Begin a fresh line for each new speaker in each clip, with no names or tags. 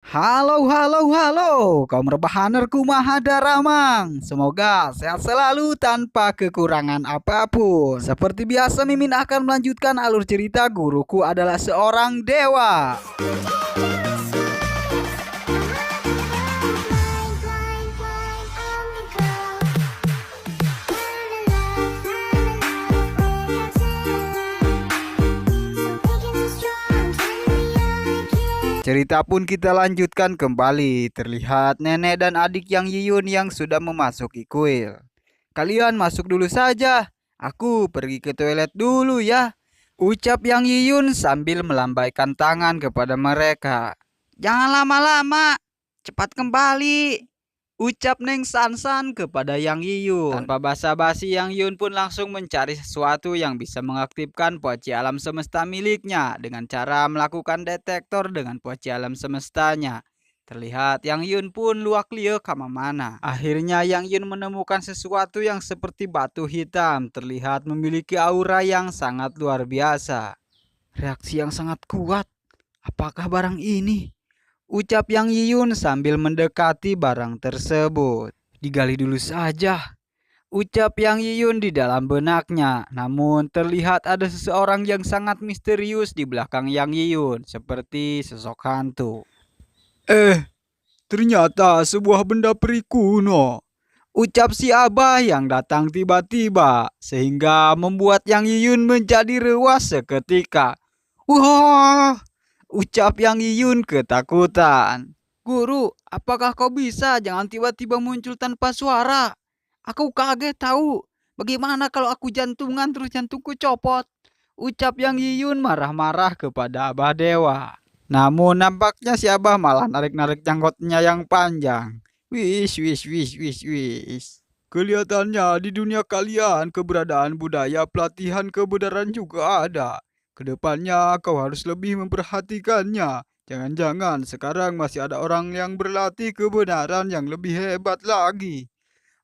Halo, halo, halo, kaum rebahaner kumaha daramang. Semoga sehat selalu tanpa kekurangan apapun. Seperti biasa, Mimin akan melanjutkan alur cerita Guruku Adalah Seorang Dewa. Cerita pun kita lanjutkan kembali. Terlihat nenek dan adik yang Yiyun yang sudah memasuki kuil. Kalian masuk dulu saja. Aku pergi ke toilet dulu ya. Ucap Yang Yiyun sambil melambaikan tangan kepada mereka. Jangan lama-lama. Cepat kembali. Ucap Neng Sansan kepada Yang Yiyun. Tanpa basa-basi, Yang Yiyun pun langsung mencari sesuatu yang bisa mengaktifkan poci alam semesta miliknya dengan cara melakukan detektor dengan poci alam semestanya. Terlihat Yang Yun pun luak liuk kemana-mana. Akhirnya Yang Yun menemukan sesuatu yang seperti batu hitam, terlihat memiliki aura yang sangat luar biasa. Reaksi yang sangat kuat. Apakah barang ini? Ucap Yang Yiyun sambil mendekati barang tersebut. Digali dulu saja. Ucap Yang Yiyun di dalam benaknya. Namun terlihat ada seseorang yang sangat misterius di belakang Yang Yiyun. Seperti sosok hantu. Ternyata sebuah benda peri kuno. Ucap si Abah yang datang tiba-tiba. Sehingga membuat Yang Yiyun menjadi rewas seketika. Wah! Ucap Yang Yiyun ketakutan. Guru, apakah kau bisa jangan tiba-tiba muncul tanpa suara? Aku kaget tahu. Bagaimana kalau aku jantungan terus jantungku copot? Ucap Yang Yiyun marah-marah kepada Abah Dewa. Namun nampaknya si Abah malah narik-narik janggutnya yang panjang. Wis, wis, wis, wis, wis. Kelihatannya di dunia kalian keberadaan budaya pelatihan kebenaran juga ada. Kedepannya kau harus lebih memperhatikannya. Jangan-jangan sekarang masih ada orang yang berlatih kebenaran yang lebih hebat lagi.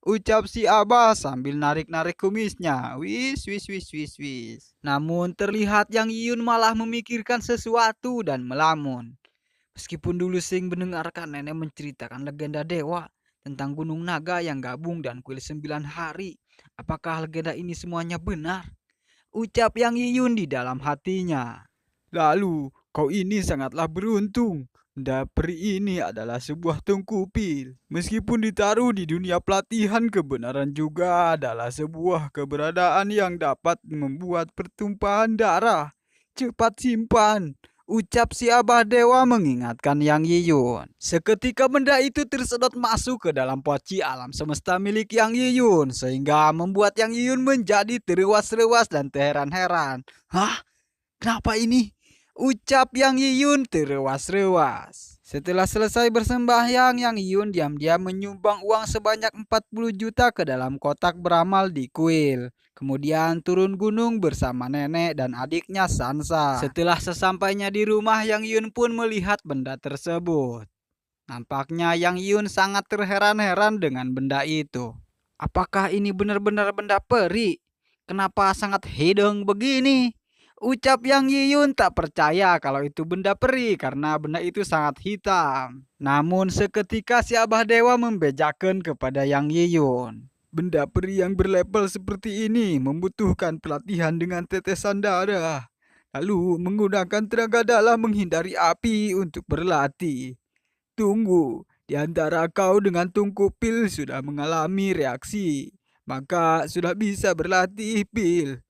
Ucap si Abah sambil narik-narik kumisnya. Wis, wis, wis, wis, wis. Namun terlihat Yang Yiyun malah memikirkan sesuatu dan melamun. Meskipun dulu sering mendengarkan nenek menceritakan legenda dewa tentang Gunung Naga yang gabung dan kuil 9 hari. Apakah legenda ini semuanya benar? Ucap Yang Yiyun di dalam hatinya. Lalu, kau ini sangatlah beruntung. Benda peri ini adalah sebuah tungkupil. Meskipun ditaruh di dunia pelatihan, kebenaran juga adalah sebuah keberadaan yang dapat membuat pertumpahan darah. Cepat simpan. Ucap si Abah Dewa mengingatkan Yang Yiyun. Seketika benda itu tersedot masuk ke dalam poci alam semesta milik Yang Yiyun. Sehingga membuat Yang Yiyun menjadi terewas-rewas dan terheran-heran. Hah? Kenapa ini? Ucap Yang Yiyun terewas-rewas. Setelah selesai bersembahyang, Yang Yiyun diam-diam menyumbang uang sebanyak 40 juta ke dalam kotak beramal di kuil. Kemudian turun gunung bersama nenek dan adiknya Sansa. Setelah sesampainya di rumah, Yang Yiyun pun melihat benda tersebut. Nampaknya Yang Yiyun sangat terheran-heran dengan benda itu. Apakah ini benar-benar benda peri? Kenapa sangat hidung begini? Ucap Yang Yiyun tak percaya kalau itu benda peri karena benda itu sangat hitam. Namun seketika si Abah Dewa membejakan kepada Yang Yiyun. Benda peri yang berlevel seperti ini membutuhkan pelatihan dengan tetesan darah. Lalu menggunakan tenaga dalam menghindari api untuk berlatih. Tunggu, di antara kau dengan Tungkupil sudah mengalami reaksi. Maka sudah bisa berlatih, Pil.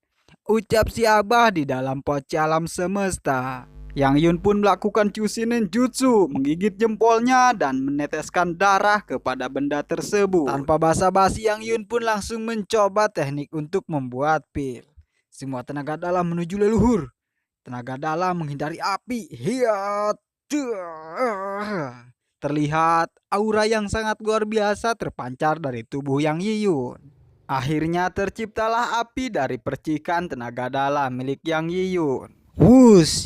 Ucap si Abah di dalam poci alam semesta. Yang Yun pun melakukan Chushinen Jutsu, menggigit jempolnya dan meneteskan darah kepada benda tersebut. Tanpa basa-basi, Yang Yun pun langsung mencoba teknik untuk membuat pil. Semua tenaga dalam menuju leluhur. Tenaga dalam menghindari api. Hiat. Terlihat aura yang sangat luar biasa terpancar dari tubuh Yang Yiyun. Akhirnya terciptalah api dari percikan tenaga dalam milik Yang Yiyun.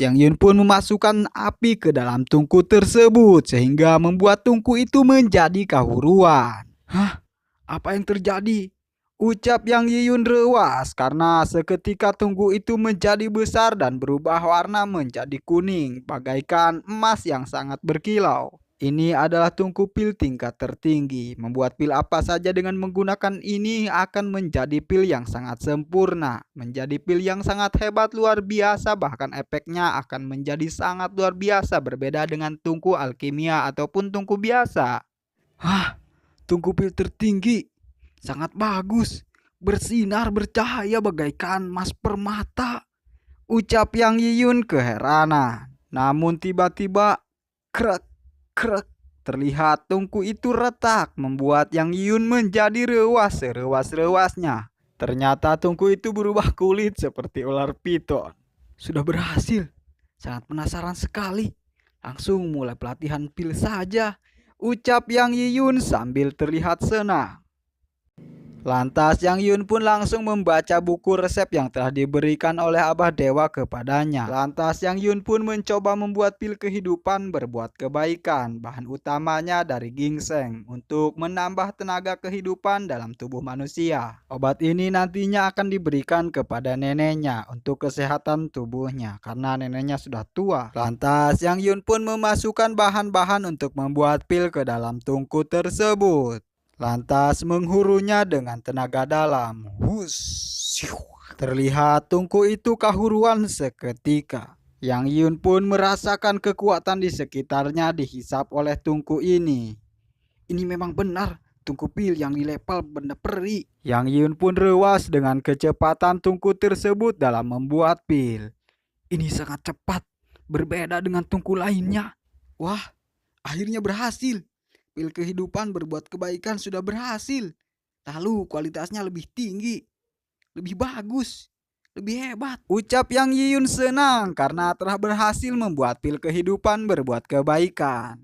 Yang Yun pun memasukkan api ke dalam tungku tersebut sehingga membuat tungku itu menjadi kahuruan. Hah? Apa yang terjadi? Ucap Yang Yiyun rewas karena seketika tungku itu menjadi besar dan berubah warna menjadi kuning bagaikan emas yang sangat berkilau. Ini adalah tungku pil tingkat tertinggi. Membuat pil apa saja dengan menggunakan ini akan menjadi pil yang sangat sempurna. Menjadi pil yang sangat hebat luar biasa, bahkan efeknya akan menjadi sangat luar biasa berbeda dengan tungku alkimia ataupun tungku biasa. Hah, tungku pil tertinggi. Sangat bagus. Bersinar bercahaya bagaikan emas permata. Ucap Yang Yiyun keheranan. Namun tiba-tiba krek krek, terlihat tungku itu retak, membuat Yang Yiyun menjadi rewas serewas-rewasnya. Ternyata tungku itu berubah kulit seperti ular piton. Sudah berhasil. Sangat penasaran sekali. Langsung mulai pelatihan pil saja, ucap Yang Yiyun sambil terlihat senang. Lantas Yang Yun pun langsung membaca buku resep yang telah diberikan oleh Abah Dewa kepadanya. Lantas Yang Yun pun mencoba membuat pil kehidupan berbuat kebaikan. Bahan utamanya dari ginseng untuk menambah tenaga kehidupan dalam tubuh manusia. Obat ini nantinya akan diberikan kepada neneknya untuk kesehatan tubuhnya karena neneknya sudah tua. Lantas Yang Yun pun memasukkan bahan-bahan untuk membuat pil ke dalam tungku tersebut. Lantas menghurunya dengan tenaga dalam. Hus. Terlihat tungku itu kahuruan seketika. Yang Yun pun merasakan kekuatan di sekitarnya dihisap oleh tungku ini. Ini memang benar tungku pil yang dilepal benda peri. Yang Yun pun rewas dengan kecepatan tungku tersebut dalam membuat pil. Ini sangat cepat, berbeda dengan tungku lainnya. Wah, akhirnya berhasil. Pil kehidupan berbuat kebaikan sudah berhasil. Lalu kualitasnya lebih tinggi, lebih bagus, lebih hebat. Ucap Yang Yiyun senang karena telah berhasil membuat pil kehidupan berbuat kebaikan.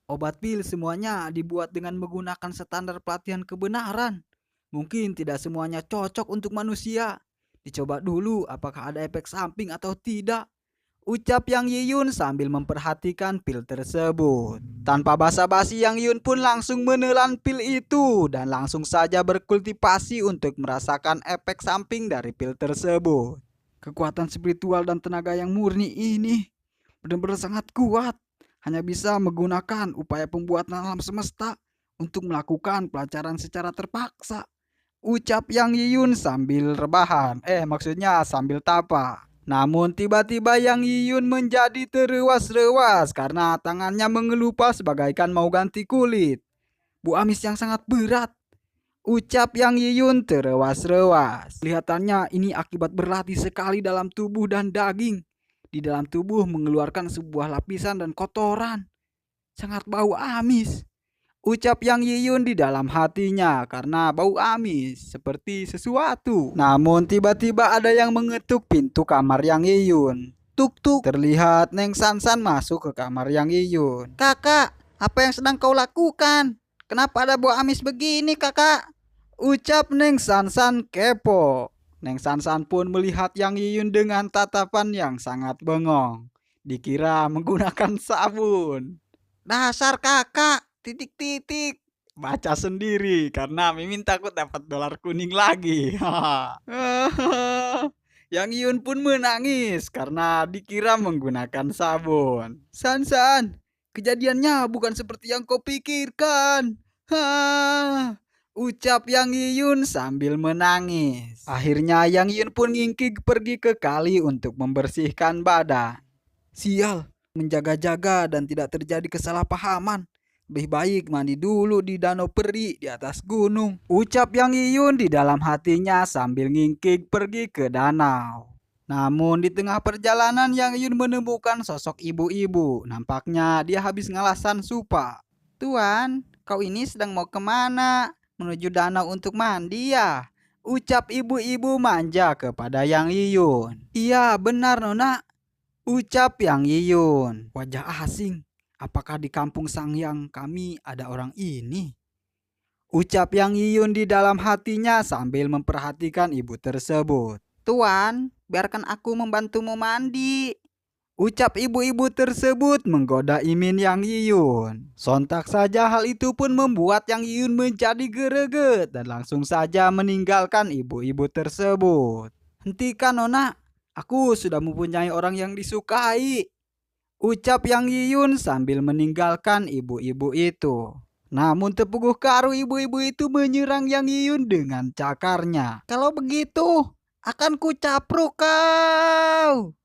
Obat pil semuanya dibuat dengan menggunakan standar pelatihan kebenaran. Mungkin tidak semuanya cocok untuk manusia. Dicoba dulu apakah ada efek samping atau tidak. Ucap Yang Yiyun sambil memperhatikan pil tersebut. Tanpa basa-basi Yang Yiyun pun langsung menelan pil itu dan langsung saja berkultivasi untuk merasakan efek samping dari pil tersebut. Kekuatan spiritual dan tenaga yang murni ini benar-benar sangat kuat. Hanya bisa menggunakan upaya pembuatan alam semesta untuk melakukan pelajaran secara terpaksa. Ucap Yang Yiyun sambil rebahan. Maksudnya sambil tapa. Namun tiba-tiba Yang Yiyun menjadi terewas-rewas karena tangannya mengelupas bagaikan mau ganti kulit. Bu amis yang sangat berat. Ucap Yang Yiyun terewas-rewas. Kelihatannya ini akibat berlatih sekali dalam tubuh dan daging. Di dalam tubuh mengeluarkan sebuah lapisan dan kotoran. Sangat bau amis. Ucap Yang Yiyun di dalam hatinya karena bau amis seperti sesuatu. Namun tiba-tiba ada yang mengetuk pintu kamar Yang Yiyun. Tuk-tuk. Terlihat Neng Sansan masuk ke kamar Yang Yiyun. Kakak, apa yang sedang kau lakukan? Kenapa ada bau amis begini, kakak? Ucap Neng Sansan kepo. Neng Sansan pun melihat Yang Yiyun dengan tatapan yang sangat bengong. Dikira menggunakan sabun. Dasar kakak. Titik-titik. Baca sendiri karena Mimin takut dapat dolar kuning lagi. Yang Yun pun menangis karena dikira menggunakan sabun. San-san, kejadiannya bukan seperti yang kau pikirkan. Ucap Yang Yun sambil menangis. Akhirnya Yang Yun pun ngingkig pergi ke kali untuk membersihkan badan. Sial, menjaga-jaga dan tidak terjadi kesalahpahaman. Lebih baik mandi dulu di danau peri di atas gunung. Ucap Yang Yiyun di dalam hatinya sambil ngingkig pergi ke danau. Namun di tengah perjalanan Yang Yiyun menemukan sosok ibu-ibu. Nampaknya dia habis ngalasan supa. Tuan, kau ini sedang mau kemana? Menuju danau untuk mandi ya? Ucap ibu-ibu manja kepada Yang Yiyun. Iya benar Nona. Ucap Yang Yiyun. Wajah asing. Apakah di kampung Sangyang kami ada orang ini? Ucap Yang Yiyun di dalam hatinya sambil memperhatikan ibu tersebut. Tuan, biarkan aku membantumu mandi. Ucap ibu-ibu tersebut menggoda imin Yang Yiyun. Sontak saja hal itu pun membuat Yang Yiyun menjadi greget dan langsung saja meninggalkan ibu-ibu tersebut. Hentikan Nona, aku sudah mempunyai orang yang disukai. Ucap Yang Yiyun sambil meninggalkan ibu-ibu itu. Namun tepuguh karu ibu-ibu itu menyerang Yang Yiyun dengan cakarnya. Kalau begitu, akan kucapruk kau.